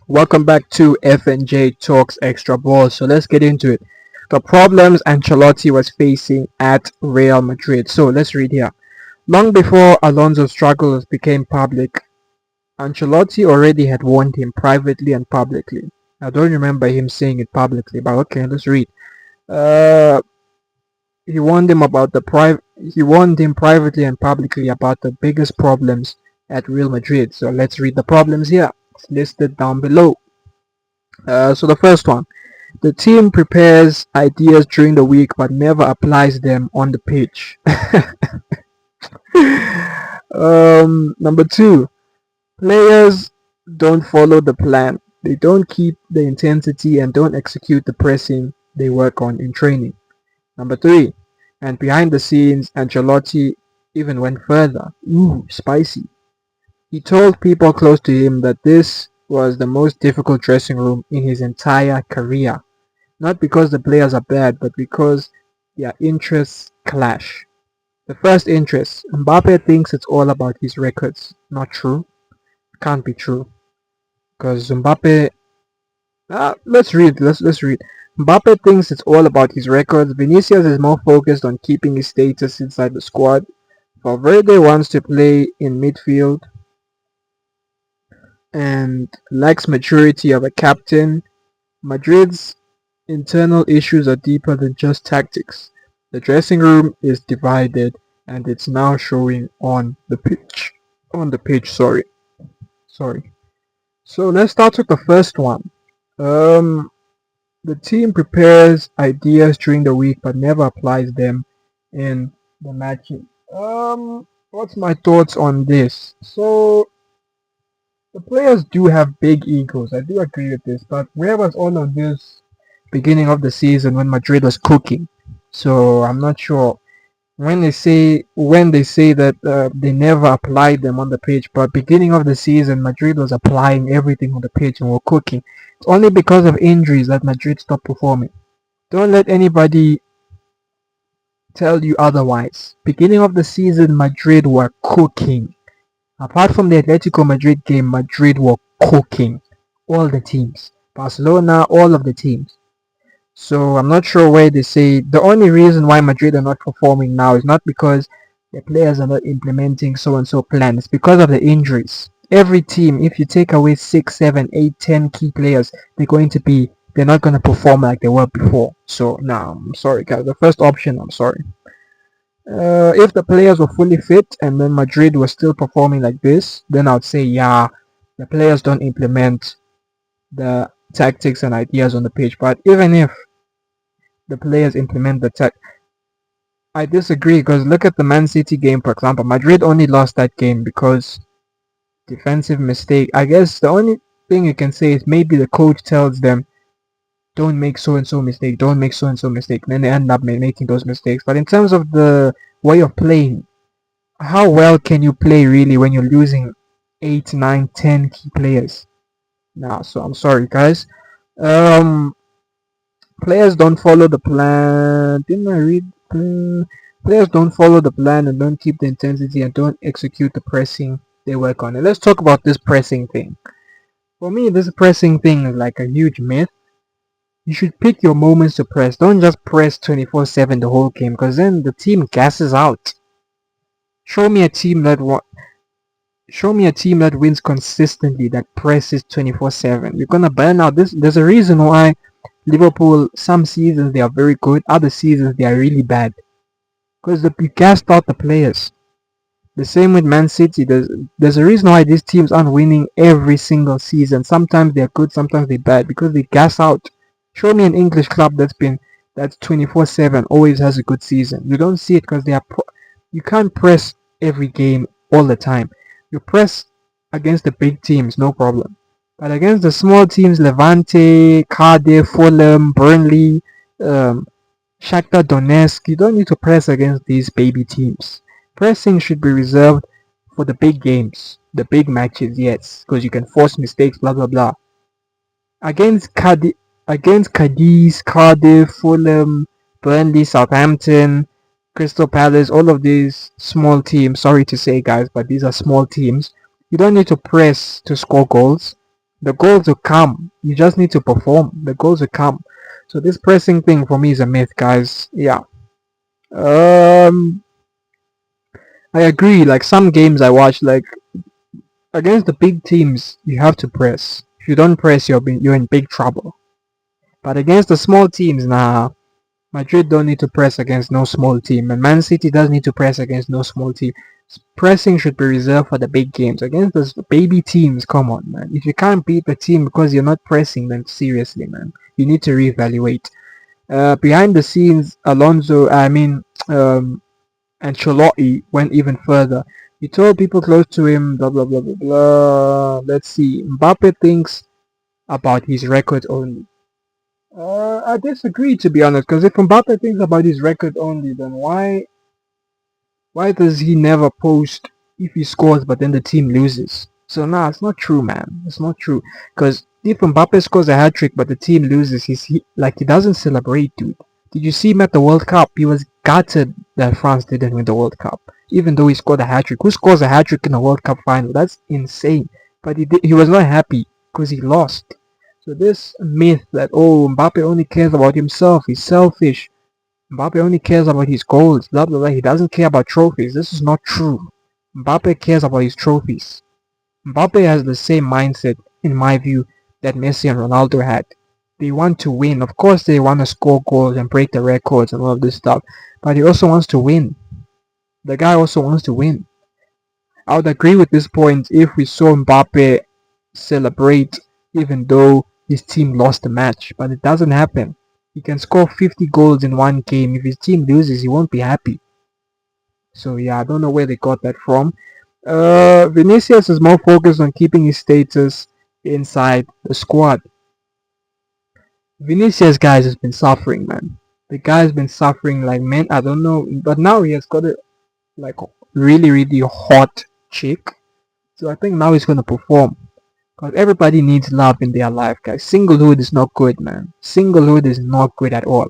Welcome back to F&J Talks Extra Ball. So let's get into it. The problems Ancelotti was facing at Real Madrid. So let's read here. Long before Alonso's struggles became public, Ancelotti already had warned him privately and publicly. I don't remember him saying it publicly, but okay, let's read. Uh, he warned him about he warned him privately and publicly about the biggest problems at Real Madrid. So let's read the problems here. It's listed down below. So the first one. The team prepares ideas during the week but never applies them on the pitch. Number two, players don't follow the plan. They don't keep the intensity and don't execute the pressing they work on in training. Number three, and behind the scenes, Ancelotti even went further. Ooh, spicy. He told people close to him that this was the most difficult dressing room in his entire career. Not because the players are bad, but because their interests clash. The first interest, Mbappe thinks it's all about his records. Not true. Can't be true. Because Mbappe... let's read. Let's read. Mbappe thinks it's all about his records. Vinicius is more focused on keeping his status inside the squad. Valverde wants to play in midfield and lacks maturity of a captain. Madrid's internal issues are deeper than just tactics. The dressing room is divided and it's now showing on the pitch. On the pitch, sorry. So let's start with the first one. Um, the team prepares ideas during the week but never applies them in the matches. What's my thoughts on this? So the players do have big egos. I do agree with this, but where was all of this beginning of the season when Madrid was cooking? So I'm not sure when they say that they never applied them on the pitch, but beginning of the season Madrid was applying everything on the pitch and were cooking. It's only because of injuries that Madrid stopped performing. Don't let anybody tell you otherwise. Beginning of the season Madrid were cooking. Apart from the Atletico Madrid game, Madrid were cooking. All the teams. Barcelona, all of the teams. So I'm not sure why they say the only reason why Madrid are not performing now is not because the players are not implementing so and so plan. It's because of the injuries. Every team, if you take away 6, 7, 8, 10 key players, they're not going to perform like they were before. So now I'm sorry, guys. The first option, I'm sorry. If the players were fully fit and then Madrid was still performing like this, then I'd say yeah, the players don't implement the tactics and ideas on the pitch. But even if the players implement the tech, I disagree because look at the Man City game, for example. Madrid only lost that game because defensive mistake. I guess the only thing you can say is maybe the coach tells them don't make so and so mistake, don't make so and so mistake. And then they end up making those mistakes. But in terms of the way of playing, how well can you play really when you're losing 8, 9, 10 key players? Nah, so I'm sorry, guys. Um, Players don't follow the plan. Didn't I read? Players don't follow the plan and don't keep the intensity and don't execute the pressing they work on. And let's talk about this pressing thing. For me, this pressing thing is like a huge myth. You should pick your moments to press. Don't just press 24/7 the whole game because then the team gasses out. Show me a team that Show me a team that wins consistently, that presses 24/7. You're gonna burn out. There's a reason why Liverpool, some seasons they are very good, other seasons they are really bad. Because you gassed out the players. The same with Man City. There's a reason why these teams aren't winning every single season. Sometimes they're good, sometimes they're bad because they gas out. Show me an English club that's 24/7 always has a good season. You don't see it because you can't press every game all the time. You press against the big teams, no problem. But against the small teams, Levante, Cardiff, Fulham, Burnley, Shakhtar Donetsk, you don't need to press against these baby teams. Pressing should be reserved for the big games, the big matches, yes, because you can force mistakes, blah blah blah. Against Cadiz, Cardiff, Fulham, Burnley, Southampton, Crystal Palace, all of these small teams. Sorry to say, guys, but these are small teams. You don't need to press to score goals. The goals will come. You just need to perform. The goals will come. So this pressing thing for me is a myth, guys. Yeah. Um, I agree. Like some games I watch, like against the big teams, you have to press. If you don't press, you're in big trouble. But against the small teams, nah. Madrid don't need to press against no small team, and Man City does need to press against no small team. Pressing should be reserved for the big games. Against those baby teams, come on, man. If you can't beat the team because you're not pressing, then seriously, man, you need to reevaluate. Behind the scenes, Alonso, um, Ancelotti went even further. He told people close to him, blah blah blah blah blah. Let's see. Mbappe thinks about his record only. I disagree to be honest, because if Mbappe thinks about his record only, then why does he never post if he scores but then the team loses? So nah, it's not true, man. It's not true. Because if Mbappe scores a hat trick but the team loses, he doesn't celebrate, dude. Did you see him at the World Cup? He was gutted that France didn't win the World Cup, even though he scored a hat trick. Who scores a hat trick in a World Cup final? That's insane. But he was not happy because he lost. So this myth that Mbappe only cares about himself, he's selfish. Mbappe only cares about his goals, blah blah blah. He doesn't care about trophies. This is not true. Mbappe cares about his trophies. Mbappe has the same mindset, in my view, that Messi and Ronaldo had. They want to win. Of course, they want to score goals and break the records and all of this stuff, but he also wants to win. The guy also wants to win. I would agree with this point if we saw Mbappe celebrate even though his team lost the match, but it doesn't happen. He can score 50 goals in one game. If his team loses, he won't be happy. So yeah, I don't know where they got that from. Vinicius is more focused on keeping his status inside the squad. Vinicius, guys, has been suffering, man. The guy's been suffering like man. I don't know, but now he has got a like really really hot chick. So I think now he's gonna perform. Because everybody needs love in their life, guys. Singlehood is not good, man. Singlehood is not good at all.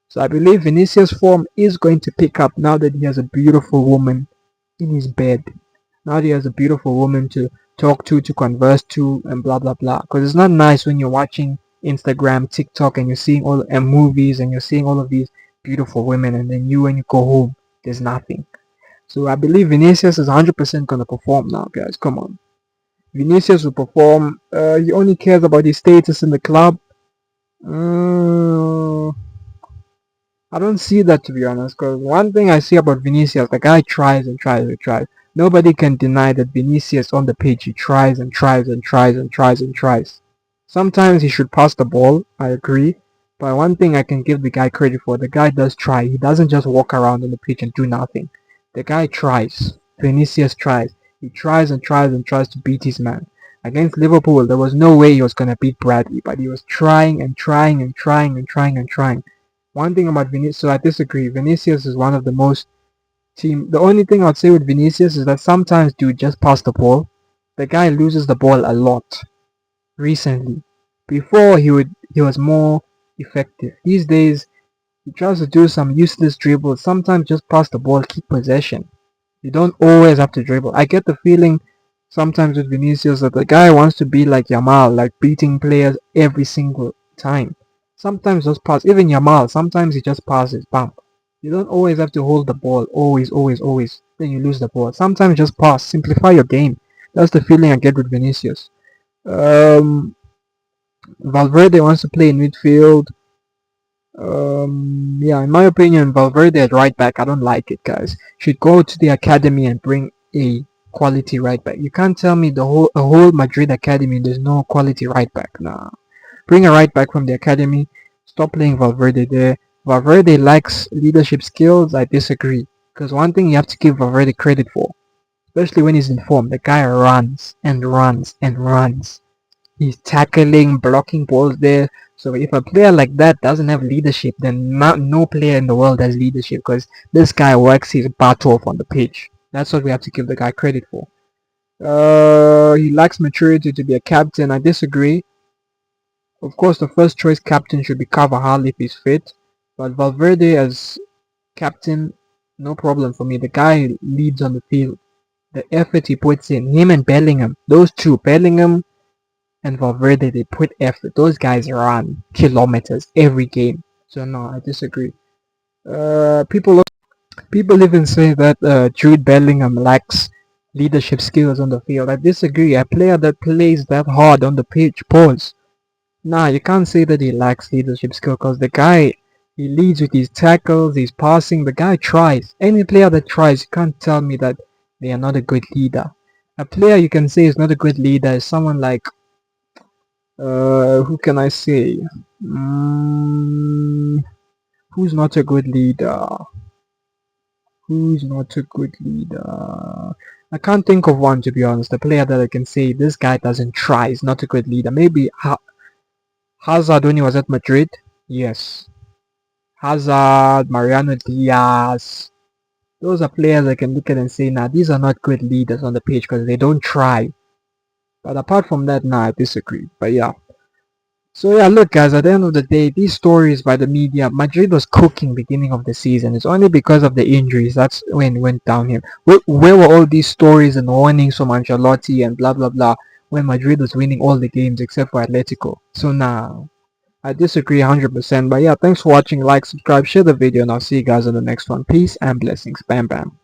So I believe Vinicius' form is going to pick up now that he has a beautiful woman in his bed. Now that he has a beautiful woman to talk to converse to, and blah blah blah. Because it's not nice when you're watching Instagram, TikTok, and you're seeing all and movies, and you're seeing all of these beautiful women, and then when you go home, there's nothing. So I believe Vinicius is 100% gonna perform now, guys. Come on. Vinicius will perform. He only cares about his status in the club. Uh, I don't see that, to be honest. Because one thing I see about Vinicius, the guy tries and tries and tries. Nobody can deny that Vinicius on the pitch, he tries and tries and tries and tries and tries. Sometimes he should pass the ball. I agree. But one thing I can give the guy credit for, the guy does try. He doesn't just walk around on the pitch and do nothing. The guy tries. Vinicius tries. He tries and tries and tries to beat his man. Against Liverpool, there was no way he was going to beat Bradley, but he was trying and trying and trying and trying and trying. One thing about Vinicius, so I disagree. Vinicius is one of the most team. The only thing I'd say with Vinicius is that sometimes, dude, just pass the ball. The guy loses the ball a lot recently. Before he was more effective. These days he tries to do some useless dribbles. Sometimes just pass the ball, keep possession. You don't always have to dribble. I get the feeling sometimes with Vinicius that the guy wants to be like Yamal, like beating players every single time. Sometimes just pass. Even Yamal, sometimes he just passes. Bam. You don't always have to hold the ball. Always, always, always. Then you lose the ball. Sometimes just pass. Simplify your game. That's the feeling I get with Vinicius. Um, Valverde wants to play in midfield. Yeah, in my opinion, Valverde at right back, I don't like it, guys. Should go to the academy and bring a quality right back. You can't tell me the whole Madrid academy there's no quality right back. Nah, bring a right back from the academy. Stop playing Valverde there. Valverde lacks leadership skills. I disagree. Because one thing you have to give Valverde credit for, especially when he's in form, the guy runs and runs and runs. He's tackling, blocking balls there. So if a player like that doesn't have leadership, then no player in the world has leadership because this guy works his butt off on the pitch. That's what we have to give the guy credit for. He lacks maturity to be a captain. I disagree. Of course, the first choice captain should be Carvajal if he's fit. But Valverde as captain, no problem for me. The guy leads on the field. The effort he puts in, him and Bellingham, those two, Bellingham and Valverde, they put effort. Those guys run kilometers every game. So no, I disagree. People even say that Jude Bellingham lacks leadership skills on the field. I disagree. A player that plays that hard on the pitch, pause. Nah, you can't say that he lacks leadership skill because the guy, he leads with his tackles, his passing. The guy tries. Any player that tries, you can't tell me that they are not a good leader. A player you can say is not a good leader is someone like, who can I say? Who's not a good leader? Who's not a good leader? I can't think of one, to be honest. A player that I can say this guy doesn't try is not a good leader. Maybe Hazard when he was at Madrid. Yes. Hazard, Mariano Diaz. Those are players I can look at and say, nah, these are not good leaders on the pitch because they don't try. But apart from that, nah, I disagree. But yeah. So yeah, look guys, at the end of the day, these stories by the media, Madrid was cooking beginning of the season. It's only because of the injuries that's when it went downhill. Where were all these stories and warnings from Ancelotti and blah blah blah when Madrid was winning all the games except for Atletico? So nah, I disagree 100%. But yeah, thanks for watching. Like, subscribe, share the video, and I'll see you guys in the next one. Peace and blessings. Bam bam.